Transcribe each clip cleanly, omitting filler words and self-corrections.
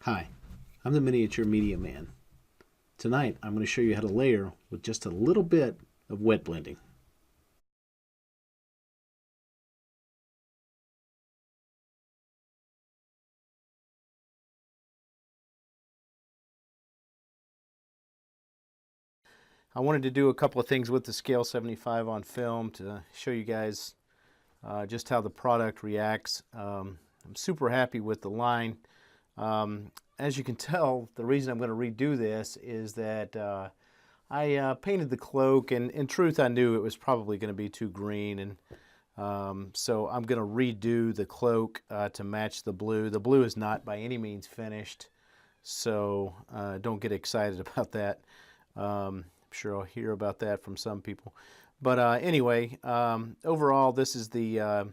Hi, I'm the Miniature Media Man. Tonight I'm going to show you how to layer with just a little bit of wet blending. I wanted to do a couple of things with the Scale 75 on film to show you guys just how the product reacts. I'm super happy with the line. As you can tell, the reason I'm going to redo this is that I painted the cloak, and in truth I knew it was probably going to be too green, and so I'm going to redo the cloak to match the blue. The blue is not by any means finished, so don't get excited about that. I'm sure I'll hear about that from some people. But anyway, overall, this is the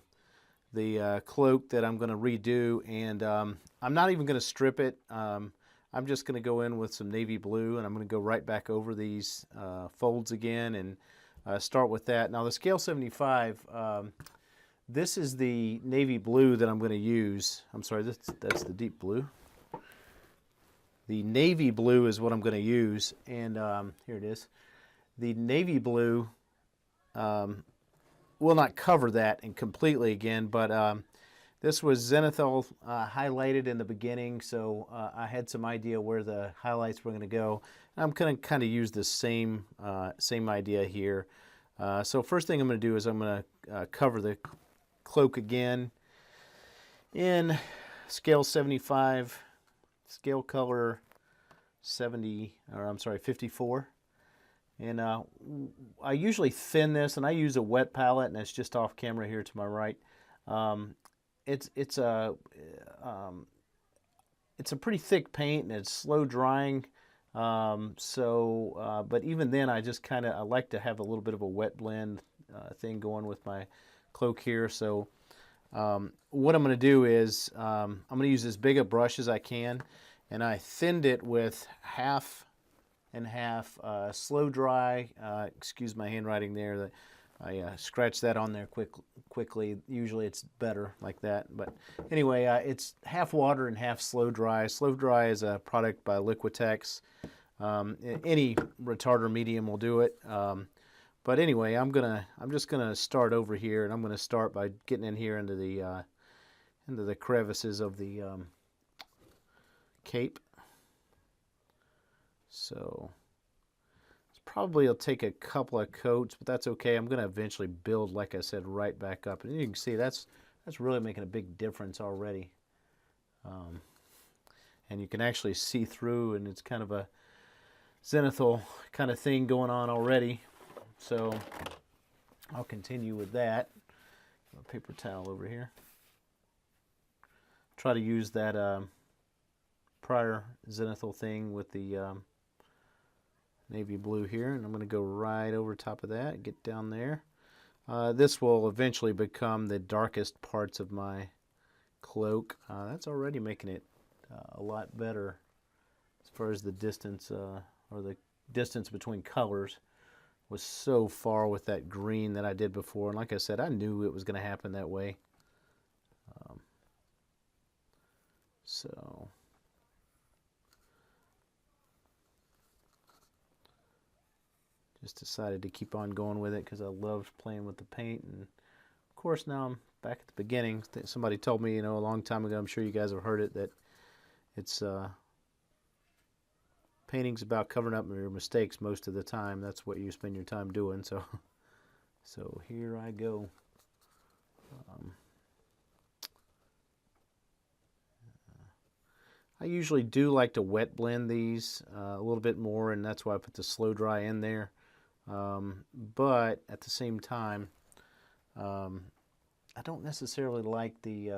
cloak that I'm going to redo, and I'm not even going to strip it. I'm just going to go in with some navy blue, and I'm going to go right back over these folds again and start with that. Now the Scale 75, this is the navy blue that I'm going to use. I'm sorry, that's the deep blue. The navy blue is what I'm going to use, and here it is. The navy blue will not cover that and completely again, but this was zenithal highlighted in the beginning, so I had some idea where the highlights were going to go. And I'm going to kind of use the same idea here. So first thing I'm going to do is I'm going to cover the cloak again in Scale 75, scale color 54. And I usually thin this, and I use a wet palette, and it's just off camera here to my right. It's a pretty thick paint, and it's slow drying. But even then, I like to have a little bit of a wet blend thing going with my cloak here. So what I'm going to do is I'm going to use as big a brush as I can, and I thinned it with half and half slow dry. Excuse my handwriting there. I scratched that on there quickly. Usually it's better like that. But anyway, it's half water and half slow dry. Slow dry is a product by Liquitex. Any retarder medium will do it. But anyway, I'm just gonna start over here, and I'm gonna start by getting in here into the crevices of the cape. So probably it'll take a couple of coats, but that's okay. I'm going to eventually build, like I said, right back up. And you can see that's really making a big difference already. And you can actually see through, and it's kind of a zenithal kind of thing going on already. So I'll continue with that. A paper towel over here. Try to use that prior zenithal thing with the navy blue here, and I'm going to go right over top of that, get down there. This will eventually become the darkest parts of my cloak. That's already making it a lot better as far as the distance, or the distance between colors was so far with that green that I did before. And like I said, I knew it was going to happen that way. So just decided to keep on going with it because I loved playing with the paint. And of course now I'm back at the beginning. Somebody told me, a long time ago, I'm sure you guys have heard it, that it's painting's about covering up your mistakes most of the time. That's what you spend your time doing. So here I go. I usually do like to wet blend these a little bit more, and that's why I put the slow dry in there. But at the same time, I don't necessarily like the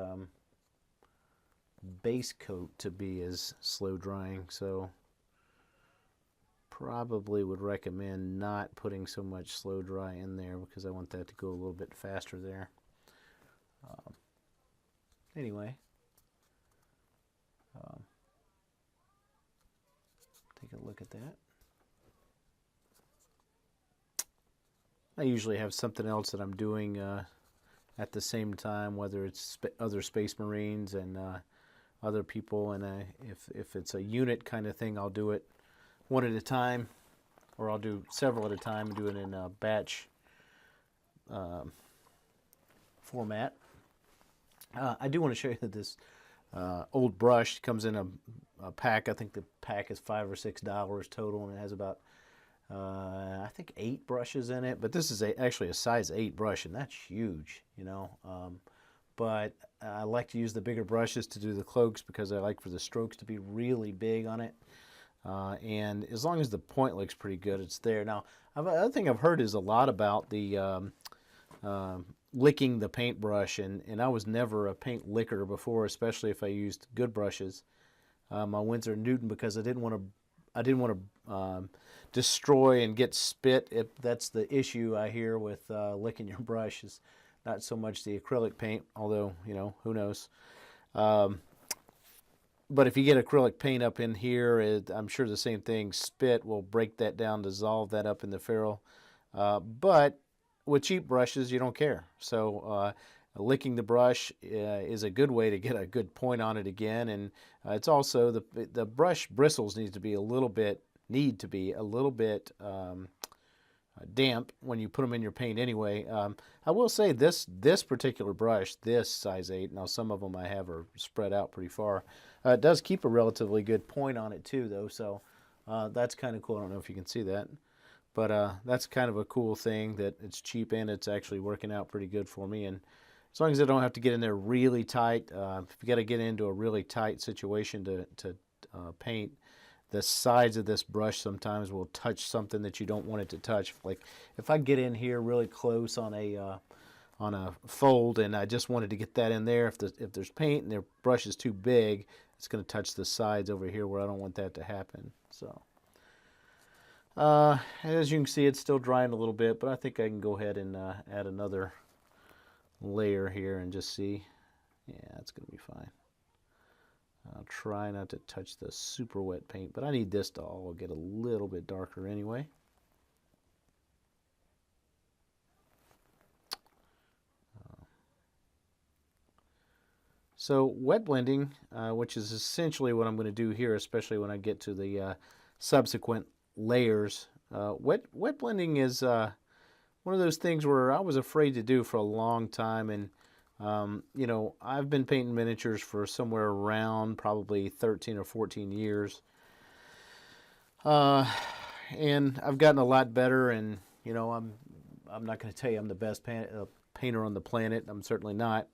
base coat to be as slow drying, so probably would recommend not putting so much slow dry in there because I want that to go a little bit faster there. Anyway, take a look at that. I usually have something else that I'm doing at the same time, whether it's other Space Marines and other people, and if it's a unit kind of thing, I'll do it one at a time, or I'll do several at a time and do it in a batch format. I do want to show you that this old brush comes in a pack. I think the pack is $5 or $6 total, and it has about I think 8 brushes in it. But this is actually a size 8 brush, and that's huge, you know. But I like to use the bigger brushes to do the cloaks because I like for the strokes to be really big on it. And as long as the point looks pretty good, it's there. Now, another thing I've heard is a lot about the licking the paintbrush, and I was never a paint licker before, especially if I used good brushes. My Winsor & Newton, because I didn't want to destroy and get spit. That's the issue I hear with licking your brush, is not so much the acrylic paint, although, you know, who knows. But if you get acrylic paint up in here, I'm sure the same thing. Spit will break that down, dissolve that up in the ferrule. But with cheap brushes, you don't care. So licking the brush is a good way to get a good point on it again. And it's also the brush bristles need to be a little bit damp when you put them in your paint anyway. I will say this particular brush, this size 8, now some of them I have are spread out pretty far. It does keep a relatively good point on it too, though, so that's kind of cool. I don't know if you can see that, but that's kind of a cool thing, that it's cheap and it's actually working out pretty good for me. And as long as I don't have to get in there really tight, if you got to get into a really tight situation to paint, the sides of this brush sometimes will touch something that you don't want it to touch. Like if I get in here really close on a fold and I just wanted to get that in there, if there's paint and the brush is too big, it's going to touch the sides over here where I don't want that to happen. So as you can see, it's still drying a little bit, but I think I can go ahead and add another layer here and just see. Yeah, it's going to be fine. I'll try not to touch the super wet paint, but I need this to all get a little bit darker anyway. So wet blending, which is essentially what I'm going to do here, especially when I get to the subsequent layers. Wet blending is one of those things where I was afraid to do for a long time, and you know, I've been painting miniatures for somewhere around probably 13 or 14 years. And I've gotten a lot better, and you know, I'm not going to tell you I'm the best painter on the planet. I'm certainly not.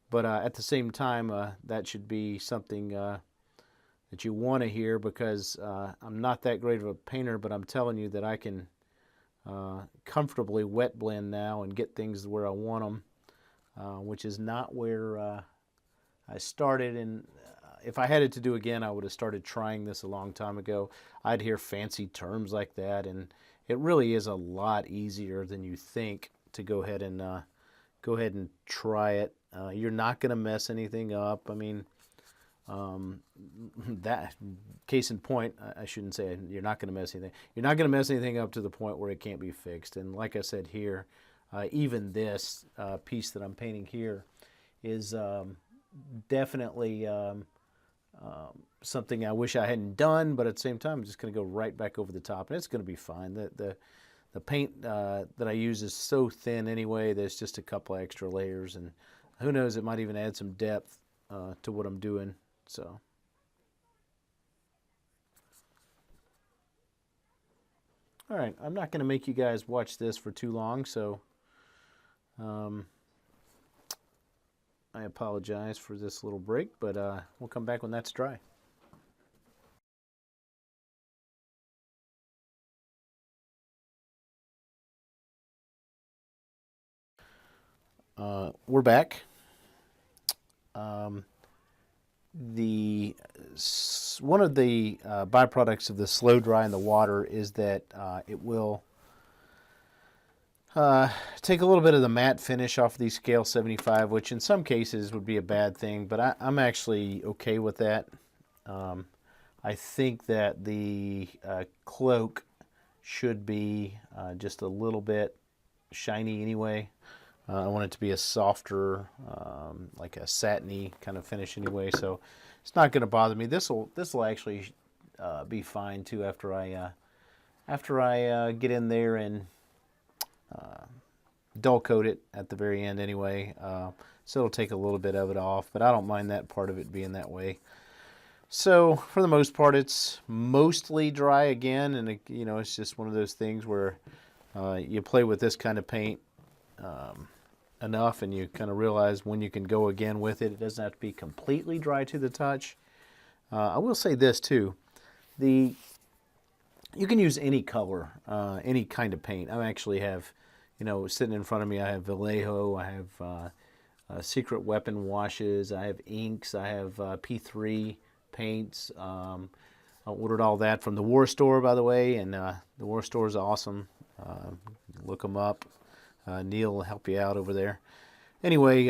But at the same time, that should be something that you want to hear, because I'm not that great of a painter, but I'm telling you that I can comfortably wet blend now and get things where I want them. Which is not where I started. And if I had it to do again, I would have started trying this a long time ago. I'd hear fancy terms like that, and it really is a lot easier than you think to go ahead and try it. You're not going to mess anything up. I mean, that case in point, I shouldn't say you're not going to mess anything. You're not going to mess anything up to the point where it can't be fixed. And like I said here, even this piece that I'm painting here is definitely something I wish I hadn't done, but at the same time, I'm just going to go right back over the top, and it's going to be fine. The paint that I use is so thin anyway, there's just a couple extra layers, and who knows, it might even add some depth to what I'm doing. So. All right, I'm not going to make you guys watch this for too long, so I apologize for this little break, but we'll come back when that's dry. We're back. One of the byproducts of the slow dry in the water is that it will take a little bit of the matte finish off of these scale 75, which in some cases would be a bad thing, but I'm actually okay with that. I think that the cloak should be just a little bit shiny anyway. I want it to be a softer, like a satiny kind of finish anyway, so it's not going to bother me. This will actually be fine too after I get in there and dull coat it at the very end anyway. So it'll take a little bit of it off, but I don't mind that part of it being that way. So for the most part, it's mostly dry again, and it's just one of those things where you play with this kind of paint enough, and you kind of realize when you can go again with it. It doesn't have to be completely dry to the touch. I will say this too: you can use any color, any kind of paint. I actually have, sitting in front of me, I have Vallejo, I have Secret Weapon washes, I have inks, I have P3 paints. I ordered all that from the War Store, by the way, and the War Store is awesome. Look them up. Neil will help you out over there. Anyway,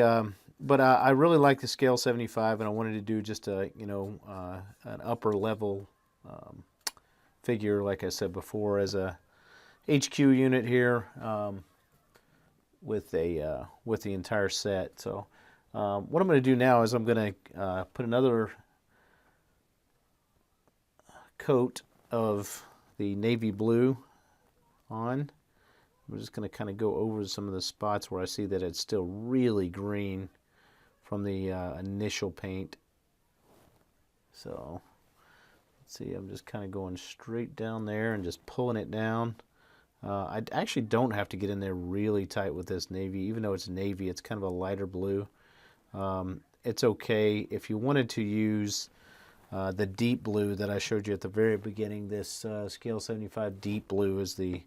but I really like the Scale 75, and I wanted to do just an upper level figure, like I said before, as a HQ unit here with the entire set. So what I'm going to do now is I'm going to put another coat of the navy blue on. I'm just going to kind of go over some of the spots where I see that it's still really green from the initial paint. So let's see, I'm just kind of going straight down there and just pulling it down. I actually don't have to get in there really tight with this navy. Even though it's navy, it's kind of a lighter blue. It's okay. If you wanted to use the deep blue that I showed you at the very beginning, this Scale 75 deep blue is the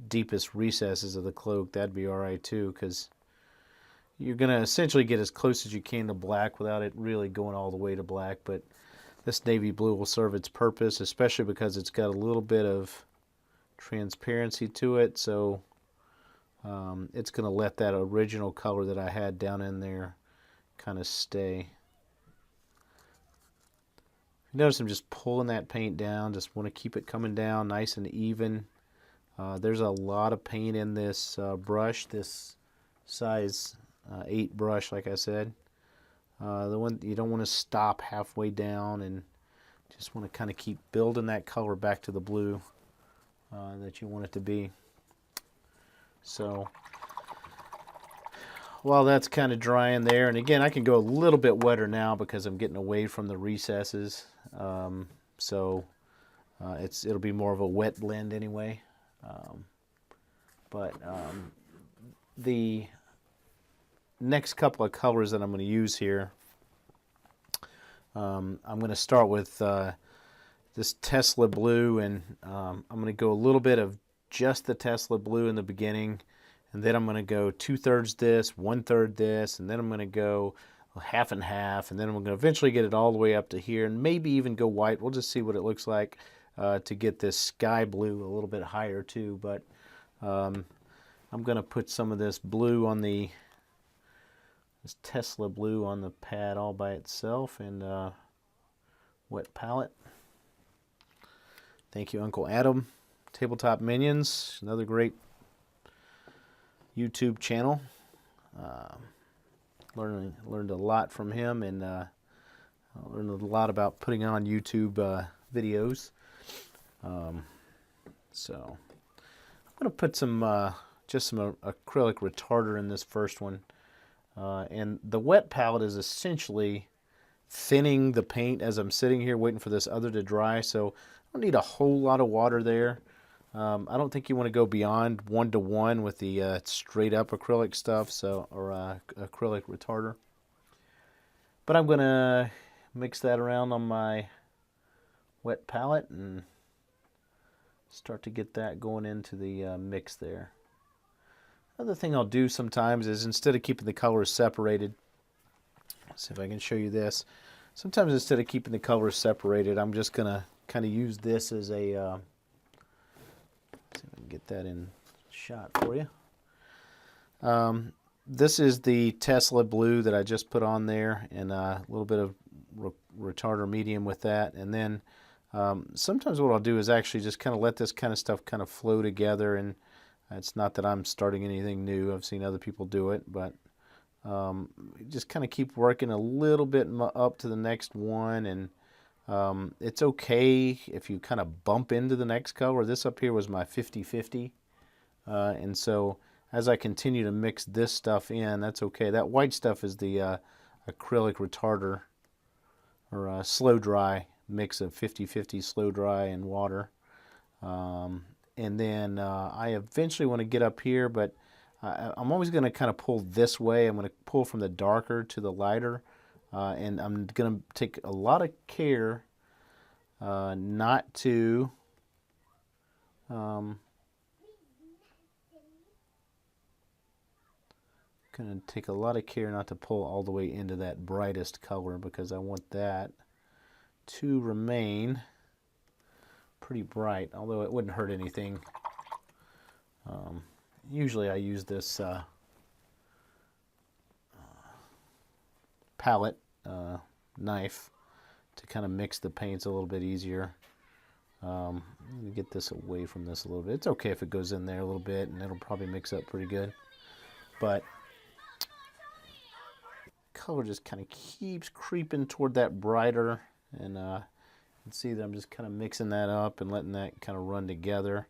deepest recesses of the cloak. That'd be alright too, because you're going to essentially get as close as you can to black without it really going all the way to black. But this navy blue will serve its purpose, especially because it's got a little bit of transparency to it, so it's going to let that original color that I had down in there kind of stay. Notice I'm just pulling that paint down, just want to keep it coming down nice and even. There's a lot of paint in this brush, this size 8 brush, like I said. The one you don't want to stop halfway down, and just want to kind of keep building that color back to the blue that you want it to be. So while that's kind of drying there, and again I can go a little bit wetter now because I'm getting away from the recesses, so it'll be more of a wet blend anyway. But the next couple of colors that I'm going to use here, I'm going to start with this Tesla blue, and I'm going to go a little bit of just the Tesla blue in the beginning, and then I'm going to go 2/3 this, 1/3 this, and then I'm going to go half and half, and then I'm going to eventually get it all the way up to here, and maybe even go white. We'll just see what it looks like to get this sky blue a little bit higher too. But I'm going to put some of this blue on this Tesla blue on the pad all by itself, and wet palette. Thank you, Uncle Adam. Tabletop Minions, another great YouTube channel. Learned a lot from him, and learned a lot about putting on YouTube videos. So I'm going to put some just some acrylic retarder in this first one, and the wet palette is essentially thinning the paint as I'm sitting here waiting for this other to dry. So I don't need a whole lot of water there. I don't think you want to go beyond 1-to-1 with the straight up acrylic stuff, or acrylic retarder. But I'm going to mix that around on my wet palette and start to get that going into the mix there. Another thing I'll do sometimes is, instead of keeping the colors separated, let's see if I can show you this. Sometimes instead of keeping the colors separated, I'm just going to kind of use this as a, let's see if I can get that in shot for you. This is the Tesla blue that I just put on there, and a little bit of retarder medium with that. And then sometimes what I'll do is actually just kind of let this kind of stuff kind of flow together, and it's not that I'm starting anything new. I've seen other people do it, but Just kind of keep working a little bit up to the next one, and it's okay if you kind of bump into the next color. This up here was my 50-50, and so as I continue to mix this stuff in, that's okay. That white stuff is the acrylic retarder, or slow dry mix of 50-50 slow dry and water. And then I eventually want to get up here, but I'm always going to kind of pull this way. I'm going to pull from the darker to the lighter, and I'm going to take a lot of care not to going to take a lot of care not to pull all the way into that brightest color, because I want that to remain pretty bright, although it wouldn't hurt anything. Usually I use this palette knife to kind of mix the paints a little bit easier. Let me get this away from this a little bit. It's okay if it goes in there a little bit, and it'll probably mix up pretty good. But color just kind of keeps creeping toward that brighter, and you can see that I'm just kind of mixing that up and letting that kind of run together.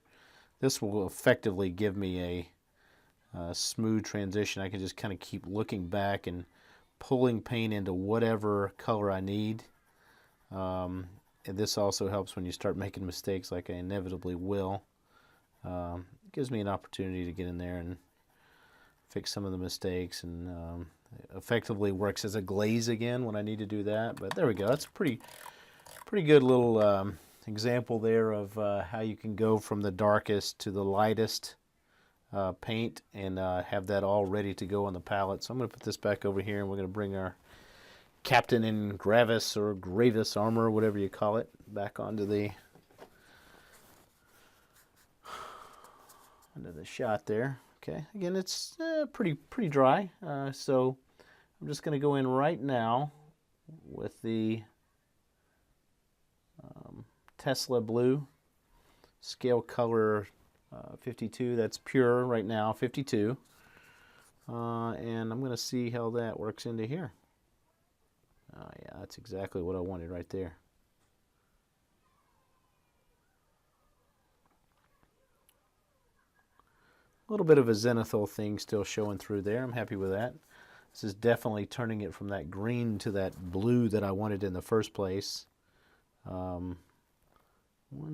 This will effectively give me a smooth transition. I can just kind of keep looking back and pulling paint into whatever color I need. And this also helps when you start making mistakes, like I inevitably will. It gives me an opportunity to get in there and fix some of the mistakes, and effectively works as a glaze again when I need to do that. But there we go. That's a pretty good little example there of how you can go from the darkest to the lightest paint and have that all ready to go on the palette. So I'm going to put this back over here, and we're going to bring our Captain in Gravis or Gravis armor, whatever you call it, back onto the shot there. Okay, again, it's pretty dry, so I'm just going to go in right now with the Tesla Blue scale color 52. That's pure right now, 52. And I'm going to see how that works into here. Oh yeah, that's exactly what I wanted right there. A little bit of a zenithal thing still showing through there. I'm happy with that. This is definitely turning it from that green to that blue that I wanted in the first place. One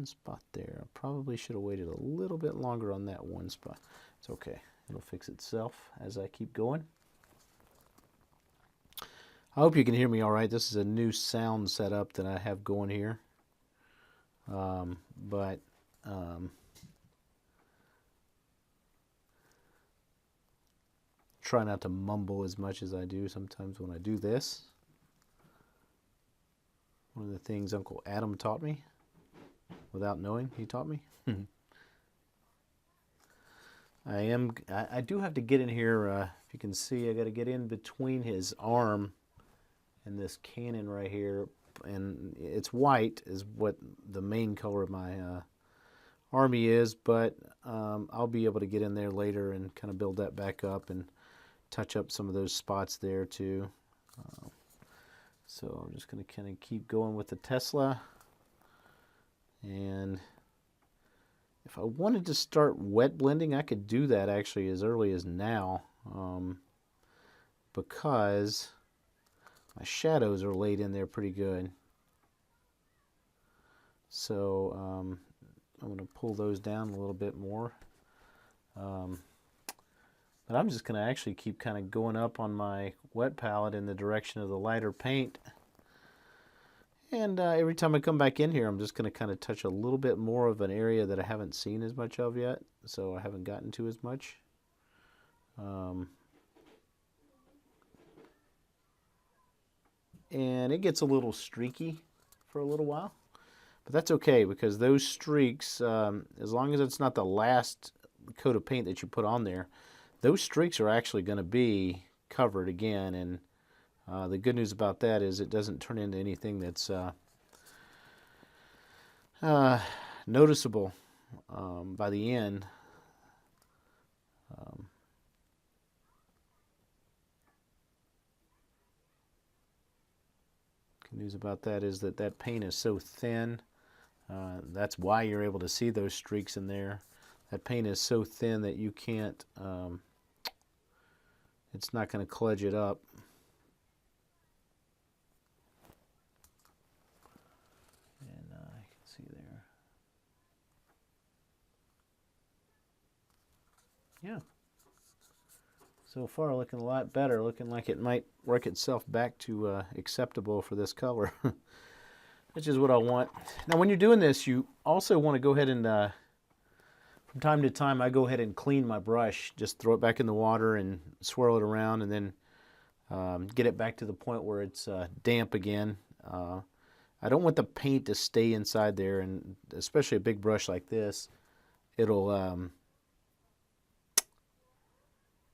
spot there. I probably should have waited a little bit longer on that one spot. It's okay. It'll fix itself as I keep going. I hope you can hear me all right. This is a new sound setup that I have going here. Try not to mumble as much as I do sometimes when I do this. One of the things Uncle Adam taught me, without knowing he taught me. I do have to get in here, if you can see, I got to get in between his arm and this cannon right here, and it's white is what the main color of my army is, but I'll be able to get in there later and kind of build that back up and touch up some of those spots there too. So I'm just going to kind of keep going with the Tesla, and if I wanted to start wet blending, I could do that actually as early as now, because my shadows are laid in there pretty good. So I'm going to pull those down a little bit more. But I'm just going to actually keep kind of going up on my wet palette in the direction of the lighter paint. And every time I come back in here, I'm just going to kind of touch a little bit more of an area that I haven't seen as much of yet, so I haven't gotten to as much. And it gets a little streaky for a little while, but that's okay, because those streaks, as long as it's not the last coat of paint that you put on there, those streaks are actually going to be covered again. And the good news about that is it doesn't turn into anything that's noticeable by the end. Good news about that is that that paint is so thin. That's why you're able to see those streaks in there. That paint is so thin that you can't, it's not going to kludge it up. And you can see there. Yeah. So far looking a lot better, looking like it might work itself back to acceptable for this color, which is what I want. Now when you're doing this, you also want to go ahead and, from time to time, I go ahead and clean my brush, just throw it back in the water and swirl it around, and then get it back to the point where it's damp again. I don't want the paint to stay inside there, and especially a big brush like this, it'll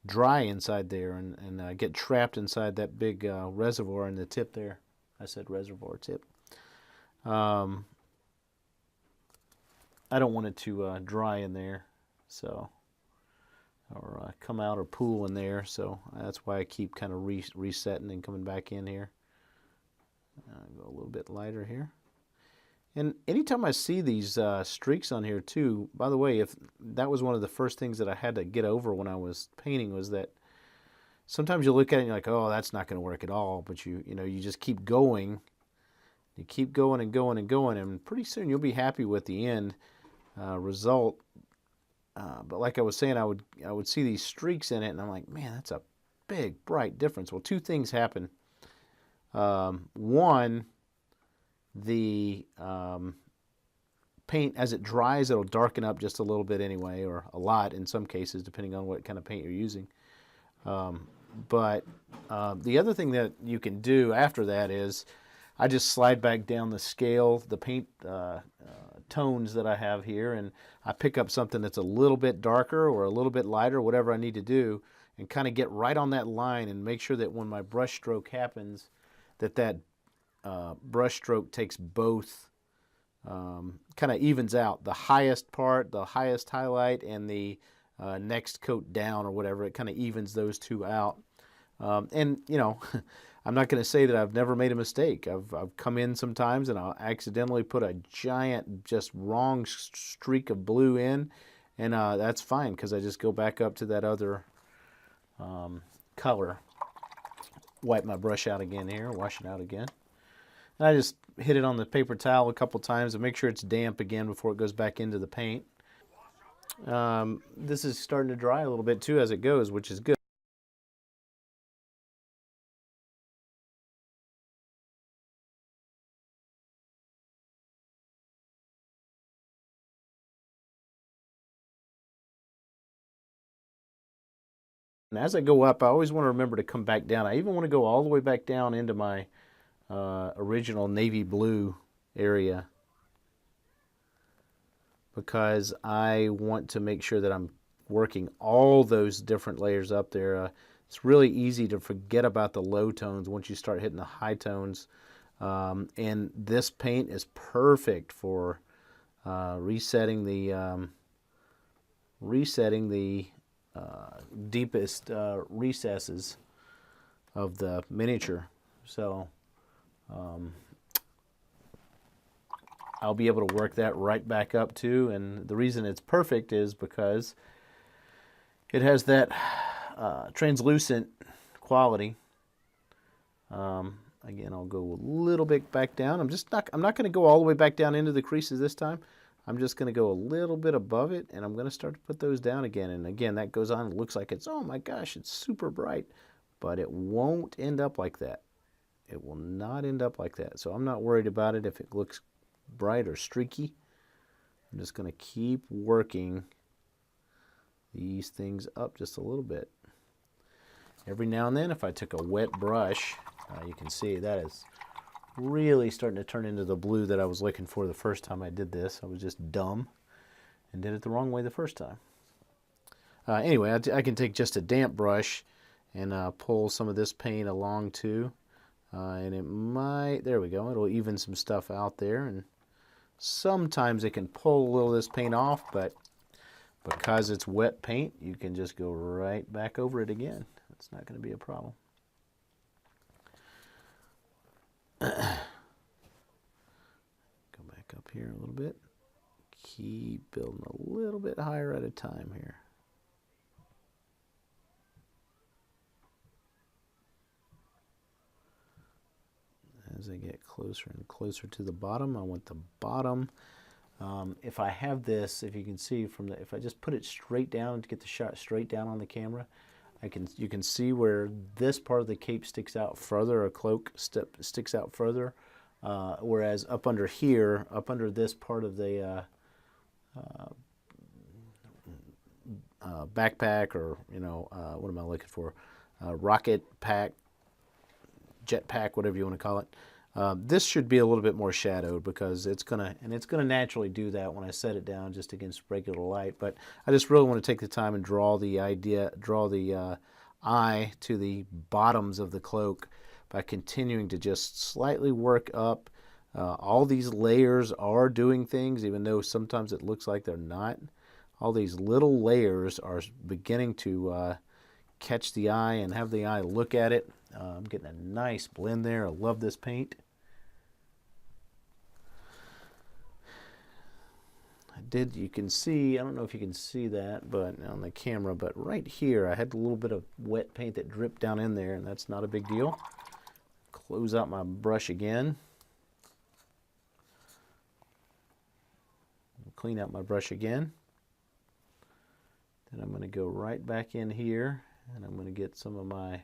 dry inside there and get trapped inside that big reservoir in the tip there. I said reservoir tip. I don't want it to dry in there, so, or come out or pool in there, so that's why I keep kind of resetting and coming back in here. Go a little bit lighter here. And anytime I see these streaks on here too, by the way, if that was one of the first things that I had to get over when I was painting, was that sometimes you look at it and you're like, oh, that's not going to work at all, but you know, you just keep going. You keep going and going and going, and pretty soon you'll be happy with the end result. But like I was saying, I would see these streaks in it, and I'm like, man, that's a big, bright difference. Well, two things happen. One, the paint, as it dries, it'll darken up just a little bit anyway, or a lot in some cases, depending on what kind of paint you're using. But the other thing that you can do after that is I just slide back down the scale, the paint tones that I have here, and I pick up something that's a little bit darker or a little bit lighter, whatever I need to do, and kind of get right on that line and make sure that when my brush stroke happens, that brush stroke takes both, kind of evens out the highest part, the highest highlight, and the next coat down or whatever. It kind of evens those two out. And you know, I'm not going to say that I've never made a mistake. I've come in sometimes and I'll accidentally put a giant, just wrong streak of blue in, and that's fine because I just go back up to that other color, wipe my brush out again here, wash it out again. And I just hit it on the paper towel a couple times and make sure it's damp again before it goes back into the paint. This is starting to dry a little bit too as it goes, which is good. And as I go up, I always want to remember to come back down. I even want to go all the way back down into my original navy blue area, because I want to make sure that I'm working all those different layers up there. It's really easy to forget about the low tones once you start hitting the high tones. And this paint is perfect for resetting the deepest recesses of the miniature. So I'll be able to work that right back up too. And the reason it's perfect is because it has that translucent quality. Again, I'll go a little bit back down. I'm not going to go all the way back down into the creases this time. I'm just going to go a little bit above it, and I'm going to start to put those down again. And again, that goes on. It looks like it's, oh my gosh, it's super bright. But it won't end up like that. It will not end up like that. So I'm not worried about it if it looks bright or streaky. I'm just going to keep working these things up just a little bit. Every now and then, if I took a wet brush, you can see that is really starting to turn into the blue that I was looking for the first time I did this. I was just dumb and did it the wrong way the first time. Anyway, I can take just a damp brush and pull some of this paint along too. And it might, there we go, it'll even some stuff out there. And sometimes it can pull a little of this paint off, but because it's wet paint, you can just go right back over it again. It's not going to be a problem. Go back up here a little bit. Keep building a little bit higher at a time here. As I get closer and closer to the bottom, I want the bottom. If I have this, if you can see from the, if I just put it straight down to get the shot straight down on the camera, you can see where this part of the cape sticks out further, or cloak sticks out further, whereas up under here, up under this part of the backpack, or what am I looking for? Rocket pack, jet pack, whatever you want to call it. This should be a little bit more shadowed because it's gonna naturally do that when I set it down just against regular light. But I just really want to take the time and draw the eye to the bottoms of the cloak by continuing to just slightly work up. All these layers are doing things, even though sometimes it looks like they're not. All these little layers are beginning to catch the eye and have the eye look at it. I'm getting a nice blend there. I love this paint. You can see, I don't know if you can see that but on the camera, but right here I had a little bit of wet paint that dripped down in there, and that's not a big deal. Close out my brush again. Clean out my brush again. Then I'm going to go right back in here, and I'm going to get some of my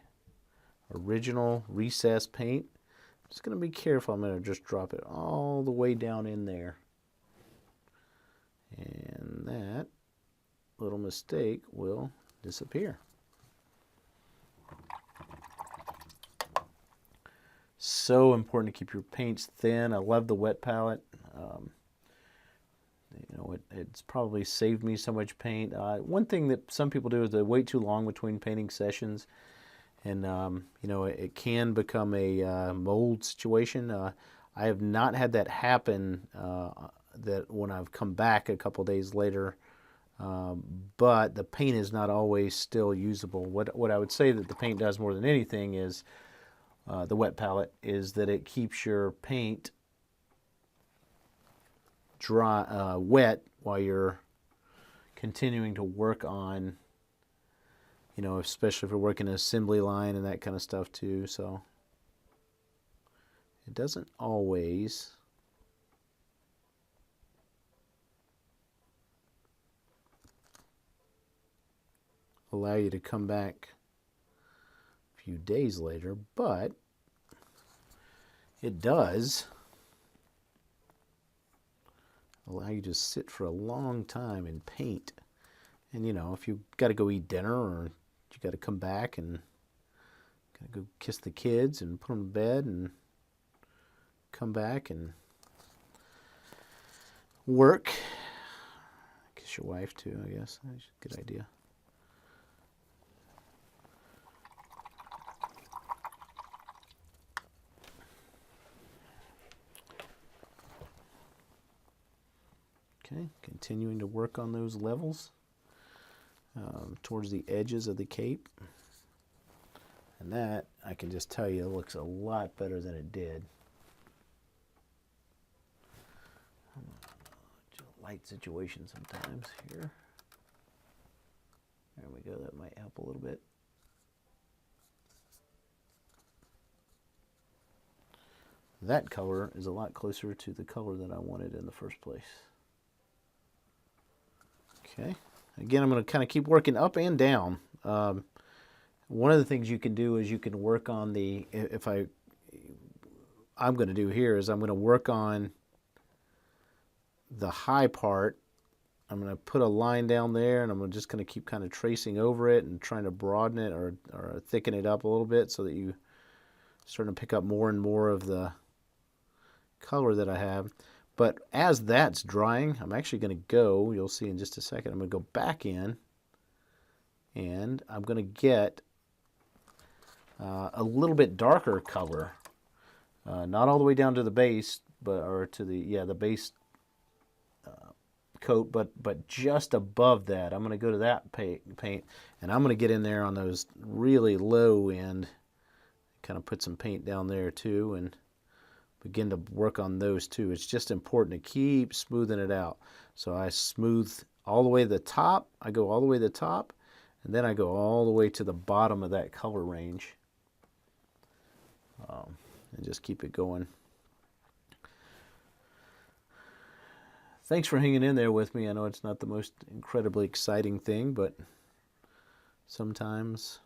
original recessed paint. I'm just going to be careful. I'm going to just drop it all the way down in there. And that little mistake will disappear. So important to keep your paints thin. I love the wet palette. It's probably saved me so much paint. One thing that some people do is they wait too long between painting sessions, and it can become a mold situation. I have not had that happen. That when I've come back a couple days later, but the paint is not always still usable. What I would say that the paint does more than anything is the wet palette is that it keeps your paint dry, wet while you're continuing to work on, especially if you're working an assembly line and that kind of stuff too. So it doesn't always allow you to come back a few days later, but it does allow you to sit for a long time and paint. And if you got to go eat dinner, or you got to come back and got to go kiss the kids and put them to bed and come back and work, kiss your wife too, I guess. That's a good idea. Okay, continuing to work on those levels towards the edges of the cape. And that, I can just tell you, looks a lot better than it did. Light situation sometimes here. There we go, that might help a little bit. That color is a lot closer to the color that I wanted in the first place. Okay, again, I'm going to kind of keep working up and down. One of the things you can do is you can work on the, I'm going to do here is I'm going to work on the high part. I'm going to put a line down there, and I'm just going to keep kind of tracing over it and trying to broaden it or thicken it up a little bit so that you start to pick up more and more of the color that I have. But as that's drying, I'm actually going to go, you'll see in just a second, I'm going to go back in, and I'm going to get a little bit darker color. Not all the way down to the base, or to the base coat, but just above that. I'm going to go to that paint, and I'm going to get in there on those really low end, kind of put some paint down there too, and begin to work on those too. It's just important to keep smoothing it out. So I smooth all the way to the top. I go all the way to the top, and then I go all the way to the bottom of that color range. And just keep it going. Thanks for hanging in there with me. I know it's not the most incredibly exciting thing, but sometimes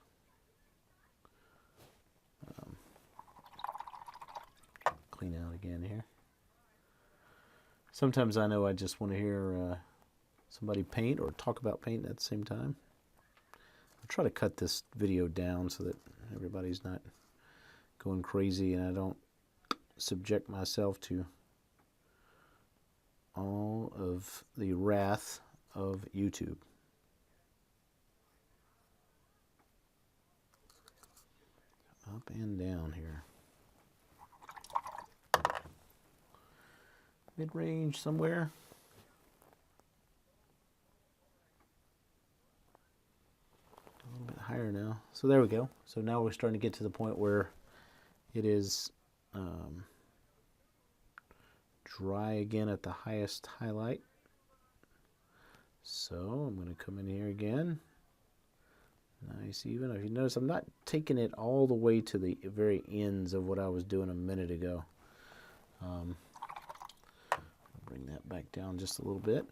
clean out again here. Sometimes I know I just want to hear somebody paint or talk about painting at the same time. I'll try to cut this video down so that everybody's not going crazy and I don't subject myself to all of the wrath of YouTube. Up and down here. Mid-range somewhere. A little bit higher now. So there we go. So now we're starting to get to the point where it is dry again at the highest highlight. So I'm going to come in here again. Nice even. If you notice, I'm not taking it all the way to the very ends of what I was doing a minute ago. Bring that back down just a little bit.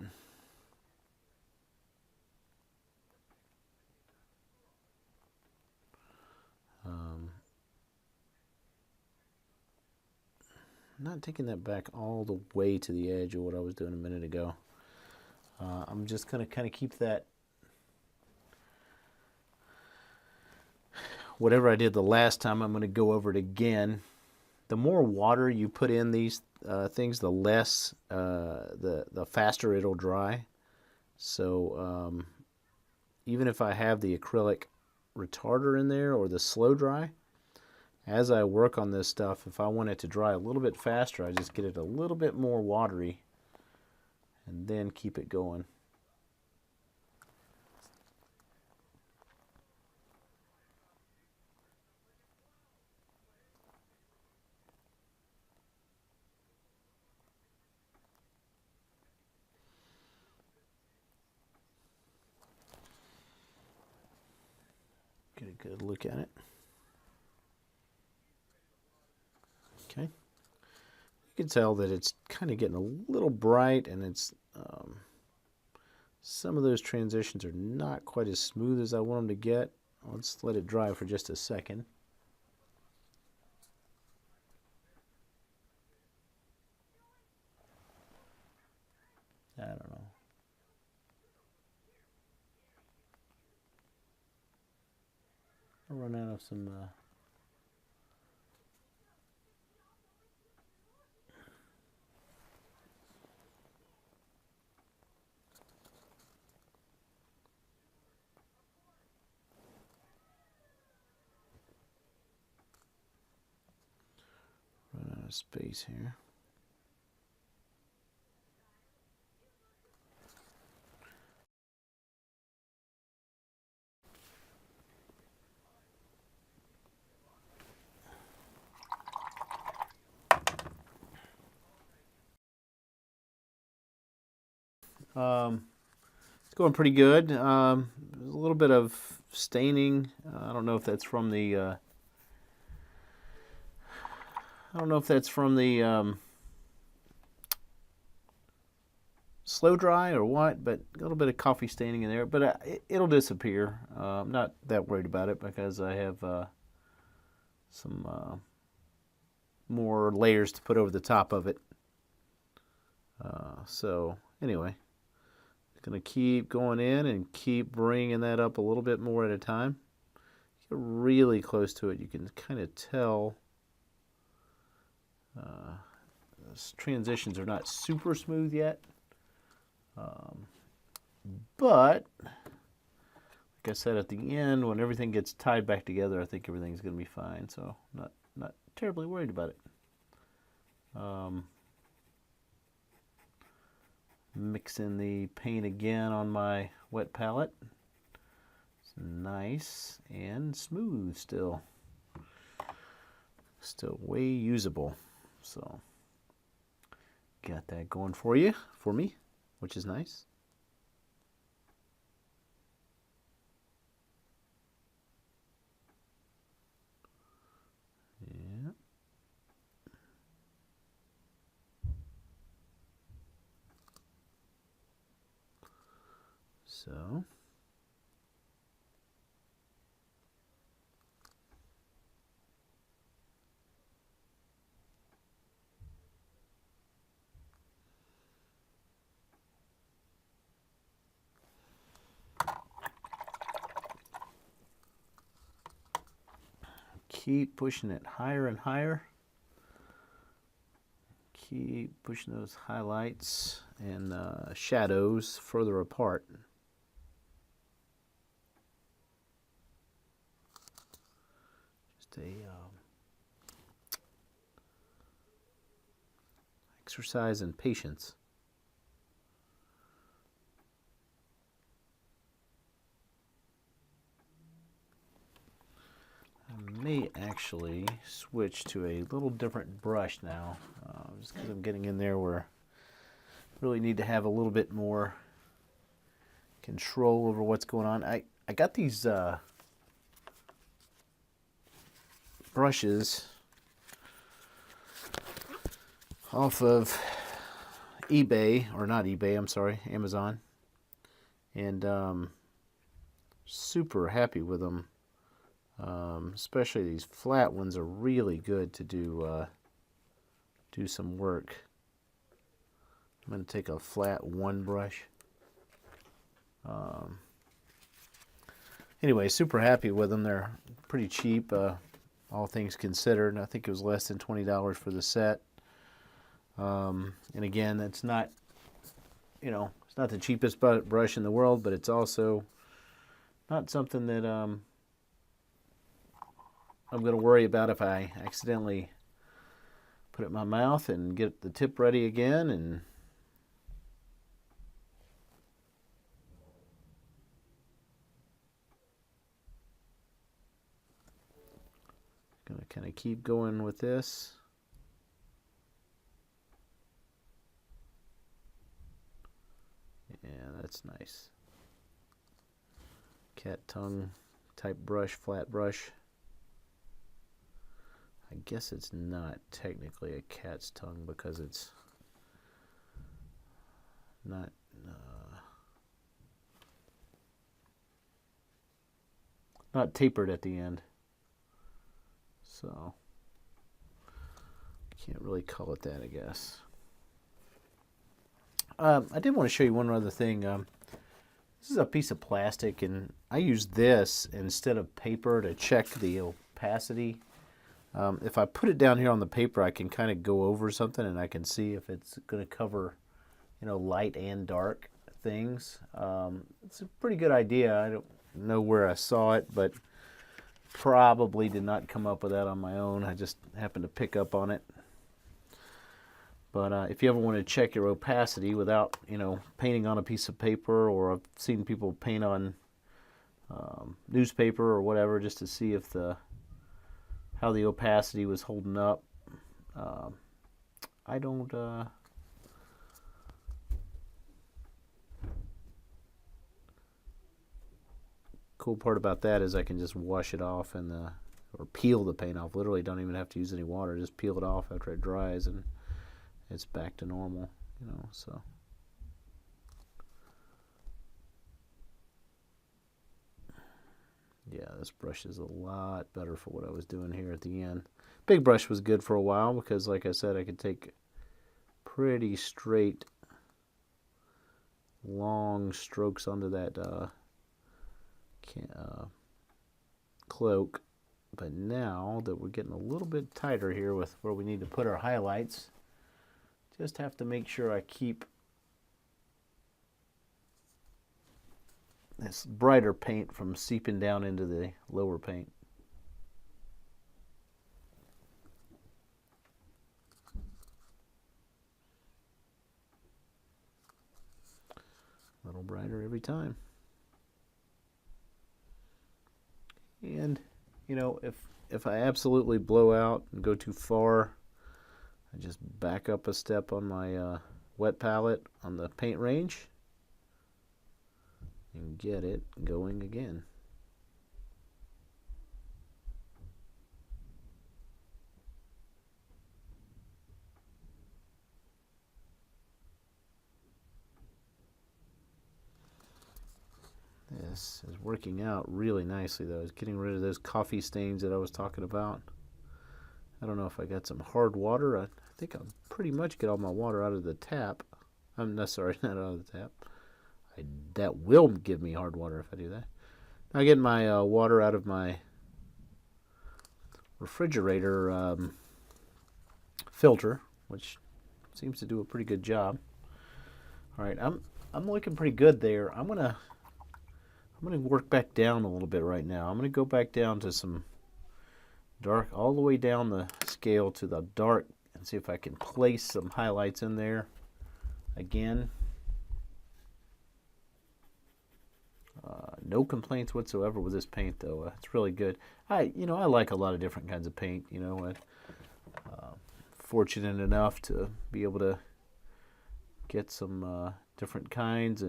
Not taking that back all the way to the edge of what I was doing a minute ago. I'm just going to kind of keep that, whatever I did the last time, I'm going to go over it again. The more water you put in these things, the less, the faster it'll dry. So even if I have the acrylic retarder in there or the slow dry, as I work on this stuff, if I want it to dry a little bit faster, I just get it a little bit more watery and then keep it going. Get a good look at it. Okay. You can tell that it's kind of getting a little bright, and it's some of those transitions are not quite as smooth as I want them to get. Let's let it dry for just a second. I don't know. I'll run out of some space here. It's going pretty good. There's a little bit of staining. I don't know if that's from the slow dry or what, but a little bit of coffee staining in there. But it'll disappear. I'm not that worried about it because I have some more layers to put over the top of it. So anyway, going to keep going in and keep bringing that up a little bit more at a time. Get really close to it. You can kind of tell those transitions are not super smooth yet. But like I said, at the end, when everything gets tied back together, I think everything's going to be fine. So not terribly worried about it. Mixing the paint again on my wet palette. It's nice and smooth still. Still way usable. So got that going for you, for me, which is nice. Yeah. So keep pushing it higher and higher. Keep pushing those highlights and shadows further apart. Just a exercise in patience. I may actually switch to a little different brush now, just because I'm getting in there where I really need to have a little bit more control over what's going on. I got these brushes off of eBay, or not eBay, I'm sorry, Amazon, and super happy with them. Especially these flat ones are really good to do some work. I'm going to take a flat one brush. Anyway, super happy with them. They're pretty cheap, all things considered. I think it was less than $20 for the set. And again, it's not, it's not the cheapest brush in the world, but it's also not something that I'm going to worry about if I accidentally put it in my mouth and get the tip ready again. And going to kind of keep going with this. Yeah, that's nice. Cat tongue type brush, flat brush. I guess it's not technically a cat's tongue because it's not tapered at the end, so can't really call it that, I guess. I did want to show you one other thing. This is a piece of plastic, and I use this instead of paper to check the opacity. If I put it down here on the paper, I can kind of go over something and I can see if it's going to cover, light and dark things. It's a pretty good idea. I don't know where I saw it, but probably did not come up with that on my own. I just happened to pick up on it. But if you ever want to check your opacity without, painting on a piece of paper, or I've seen people paint on newspaper or whatever, just to see if how the opacity was holding up. I don't cool part about that is I can just wash it off and or peel the paint off. Literally don't even have to use any water, just peel it off after it dries and it's back to normal, so yeah, this brush is a lot better for what I was doing here at the end. Big brush was good for a while because, like I said, I could take pretty straight, long strokes onto that cloak. But now that we're getting a little bit tighter here with where we need to put our highlights, just have to make sure I keep this brighter paint from seeping down into the lower paint. A little brighter every time. And if I absolutely blow out and go too far, I just back up a step on my wet palette on the paint range and get it going again. This is working out really nicely though. It's getting rid of those coffee stains that I was talking about. I don't know if I got some hard water. I think I'll pretty much get all my water out of the tap. I'm not sorry, not out of the tap. That will give me hard water if I do that. I get my water out of my refrigerator filter, which seems to do a pretty good job. All right, I'm looking pretty good there. I'm gonna work back down a little bit right now. I'm gonna go back down to some dark, all the way down the scale to the dark, and see if I can place some highlights in there again. No complaints whatsoever with this paint though. It's really good. I like a lot of different kinds of paint. Fortunate enough to be able to get some different kinds,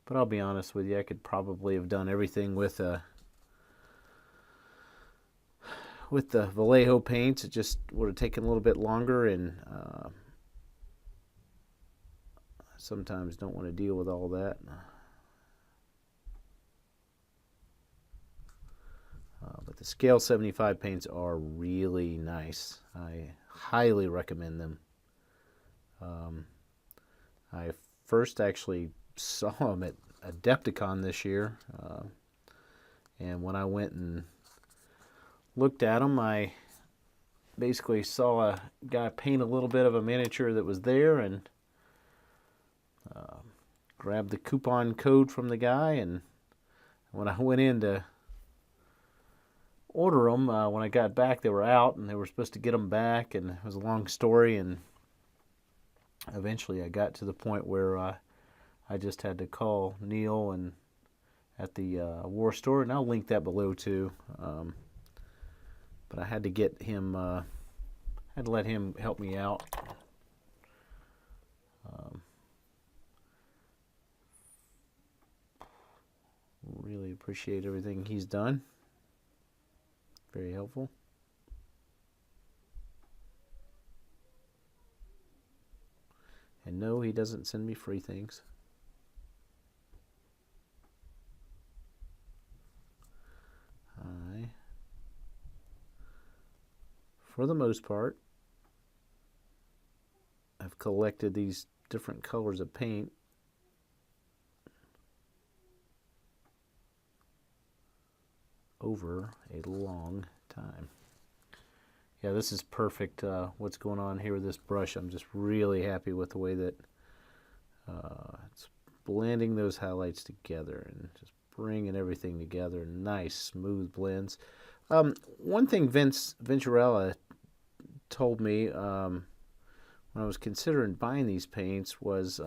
but I'll be honest with you, I could probably have done everything with the Vallejo paints. It just would have taken a little bit longer, and sometimes don't want to deal with all that. But the Scale 75 paints are really nice. I highly recommend them. I first actually saw them at Adepticon this year, and when I went and looked at them, I basically saw a guy paint a little bit of a miniature that was there, and grabbed the coupon code from the guy, and when I went in to order them, when I got back they were out, and they were supposed to get them back, and it was a long story, and eventually I got to the point where I just had to call Neil and at the War Store, and I'll link that below too. But I had to get him, had to let him help me out. Really appreciate everything he's done. Very helpful. And no, he doesn't send me free things. For the most part, I've collected these different colors of paint over a long time. Yeah, this is perfect. What's going on here with this brush, I'm just really happy with the way that it's blending those highlights together and just bringing everything together. Nice, smooth blends. One thing Vince Venturella told me when I was considering buying these paints was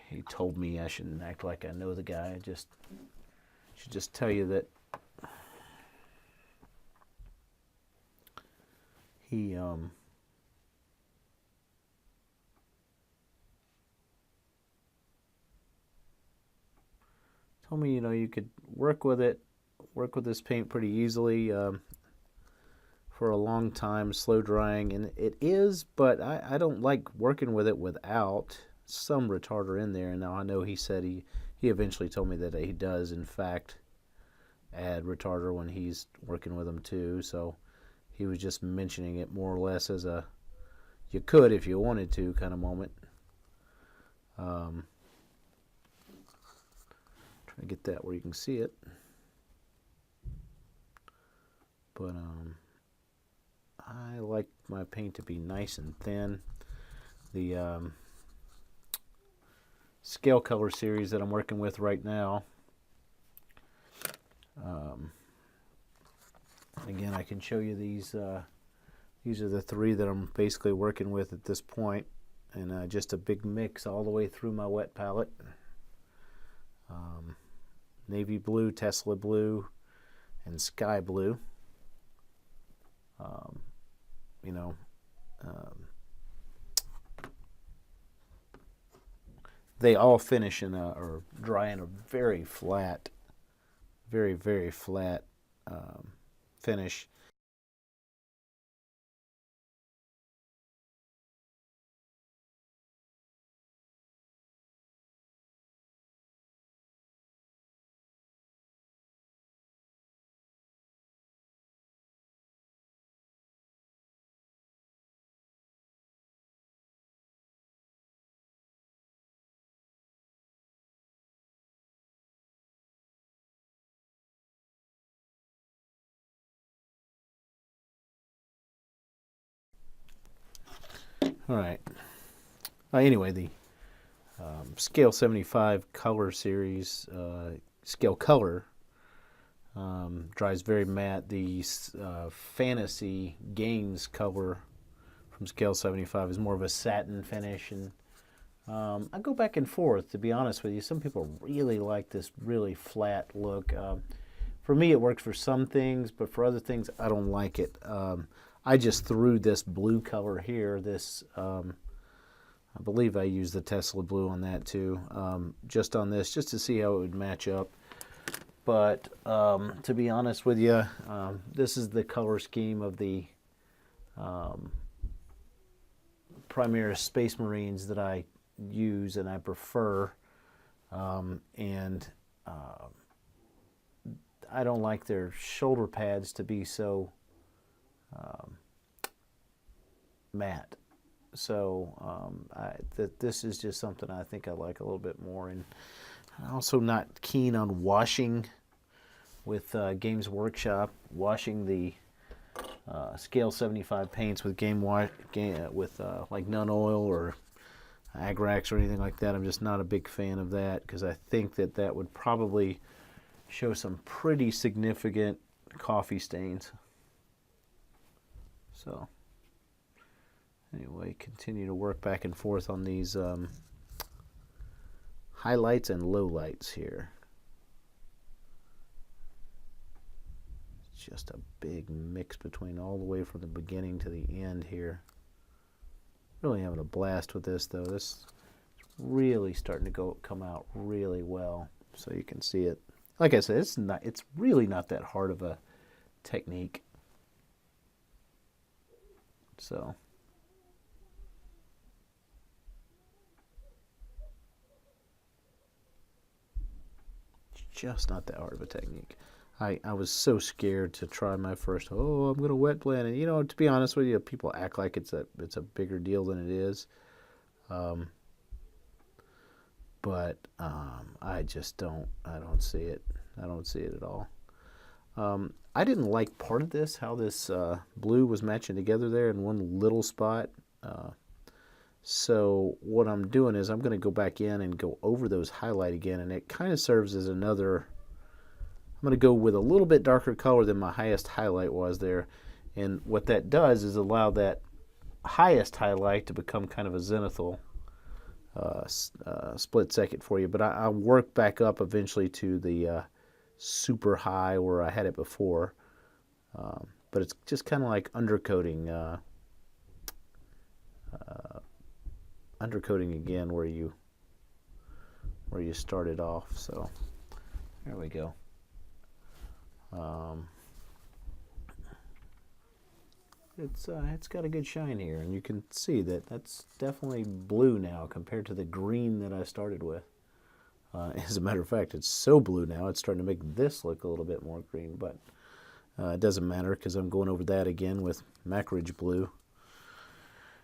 he told me, I shouldn't act like I know the guy, I should just tell you that he told me, you could work with this paint pretty easily for a long time, slow drying, and it is, but I don't like working with it without some retarder in there. And now I know he said he eventually told me that he does in fact add retarder when he's working with them too, so he was just mentioning it more or less as a you could if you wanted to kind of moment. Trying to get that where you can see it, but I like my paint to be nice and thin. The Scale Color series that I'm working with right now, again, I can show you these. These are the three that I'm basically working with at this point, and just a big mix all the way through my wet palette. Navy blue, Tesla blue, and sky blue. Um, you know, um, they all finish in or dry in a very flat, very flat finish. All right. Anyway, the Scale 75 Color Series, Scale Color, dries very matte. The Fantasy Games color from Scale 75 is more of a satin finish, and I go back and forth, to be honest with you. Some people really like this really flat look. For me, it works for some things, but for other things, I don't like it. I just threw this blue color here, this I believe I used the Tesla blue on that too, just on this, just to see how it would match up. But to be honest with you, this is the color scheme of the Primaris Space Marines that I use and I prefer. And I don't like their shoulder pads to be so matte. So this is just something I think I like a little bit more. And I'm also not keen on washing with Games Workshop, washing the Scale 75 paints with like Nun Oil or Agrax or anything like that. I'm just not a big fan of that because I think that would probably show some pretty significant coffee stains. So anyway, continue to work back and forth on these highlights and lowlights here. It's just a big mix between all the way from the beginning to the end here. Really having a blast with this though. This is really starting to come out really well. So you can see it. Like I said, it's really not that hard of a technique. So it's just not that hard of a technique. I was so scared to try my first, oh, I'm going to wet blend. And, you know, to be honest with you, people act like it's a bigger deal than it is. But I just I don't see it. I don't see it at all. I didn't like part of this, how this blue was matching together there in one little spot. So what I'm doing is I'm going to go back in and go over those highlight again, and it kind of serves as another. I'm going to go with a little bit darker color than my highest highlight was there, and what that does is allow that highest highlight to become kind of a zenithal split second for you. But I'll work back up eventually to the super high where I had it before. But it's just kind of like undercoating. Undercoating again where you started off. So there we go. It's got a good shine here, and you can see that that's definitely blue now compared to the green that I started with. As a matter of fact, it's so blue now it's starting to make this look a little bit more green, but it doesn't matter because I'm going over that again with Mackridge blue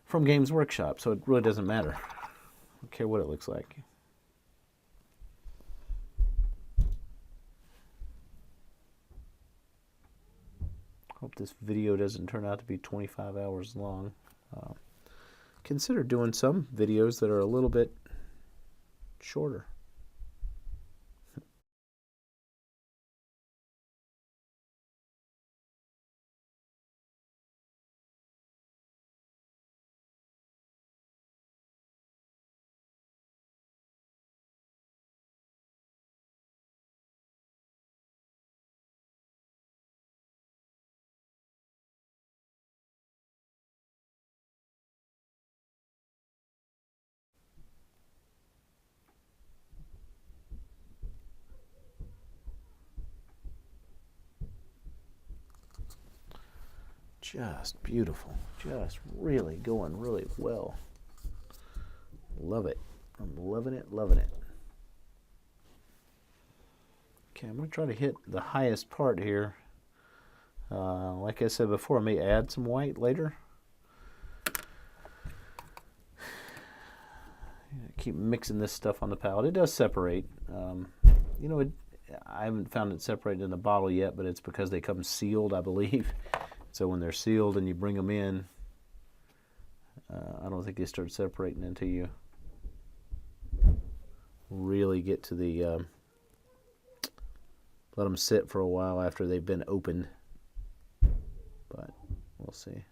from Games Workshop, so it really doesn't matter. I don't care what it looks like. Hope this video doesn't turn out to be 25 hours long. Consider doing some videos that are a little bit shorter. Just beautiful. Just really going really well. Love it. I'm loving it, loving it. Okay, I'm going to try to hit the highest part here. Like I said before, I may add some white later. Keep mixing this stuff on the palette. It does separate. You know, I haven't found it separated in the bottle yet, but it's because they come sealed, I believe. So when they're sealed and you bring them in, I don't think they start separating until you really get to the let them sit for a while after they've been opened. But we'll see.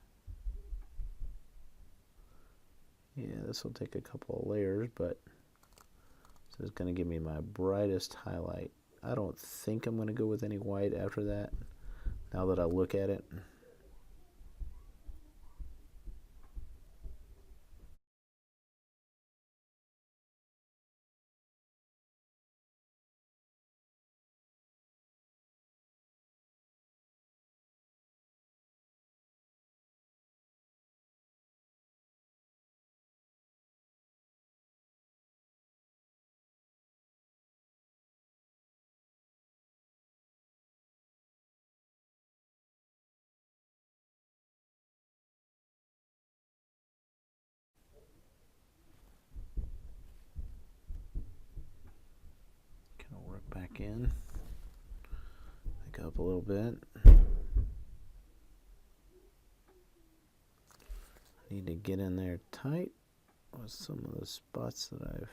Yeah, this will take a couple of layers, but this is going to give me my brightest highlight. I don't think I'm going to go with any white after that, now that I look at it. Work back in, back up a little bit. Need to get in there tight with some of the spots that I've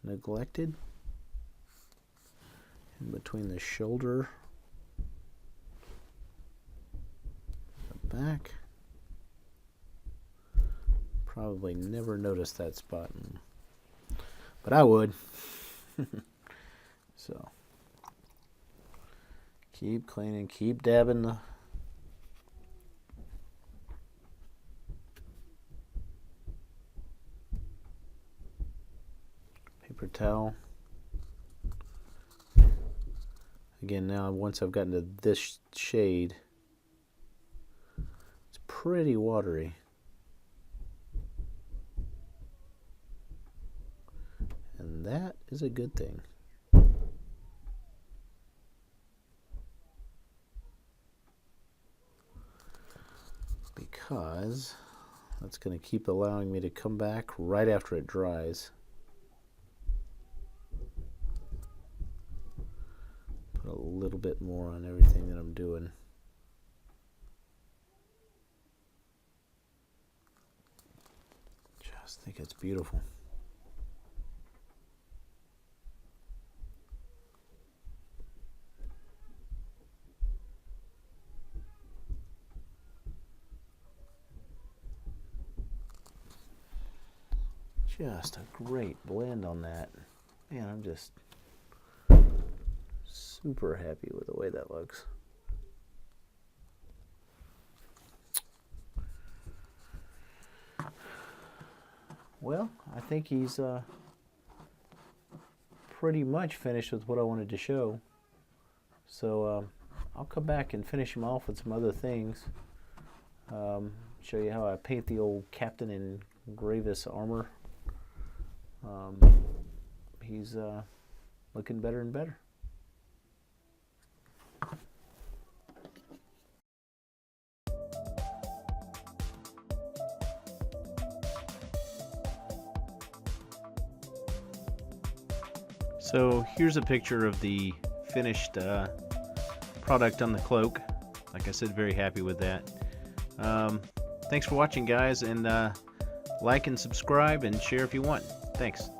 neglected in between the shoulder, the back. Probably never noticed that spot, but I would. So keep cleaning, keep dabbing the paper towel. Again, now once I've gotten to this shade, it's pretty watery. And that is a good thing. Because that's going to keep allowing me to come back right after it dries. Put a little bit more on everything that I'm doing. Just think it's beautiful. Just a great blend on that. Man, I'm just super happy with the way that looks. Well, I think he's pretty much finished with what I wanted to show. So I'll come back and finish him off with some other things. Show you how I paint the old Captain in Gravis armor. He's looking better and better. So here's a picture of the finished product on the cloak. Like I said, very happy with that. Thanks for watching, guys, and like and subscribe and share if you want. Thanks.